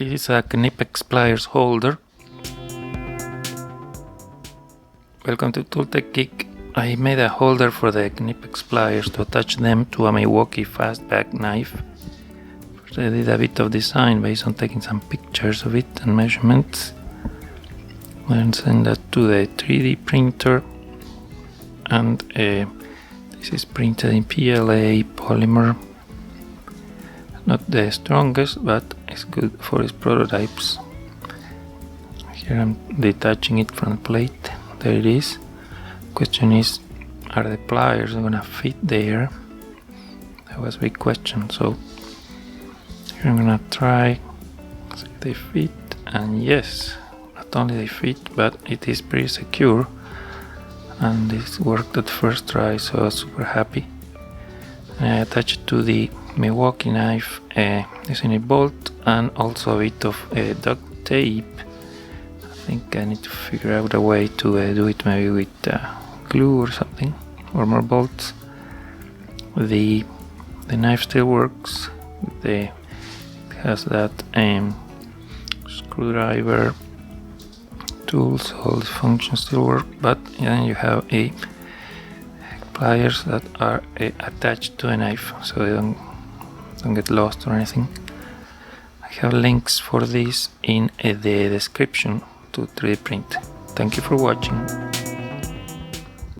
This is a Knipex pliers holder. Welcome to Tooltech Geek. I made a holder for the Knipex pliers to attach them to a Milwaukee fastback knife. First I did a bit of design based on taking some pictures of it and measurements. Then send that to the 3D printer, and this is printed in PLA polymer. Not the strongest, but it's good for its prototypes. Here I'm detaching it from the plate. There it is. Question is, are the pliers gonna fit there? That was a big question. So here I'm gonna try, see if they fit, and yes, not only they fit, but it is pretty secure. And this worked at first try, so I was super happy. I attached it to the Milwaukee knife using a bolt and also a bit of duct tape. I think I need to figure out a way to do it maybe with glue or something, or more bolts. The knife still works. It has that screwdriver tool, so all the functions still work, but then you have pliers that are attached to a knife, so they don't get lost or anything. I have links for this in the description to 3D print. Thank you for watching.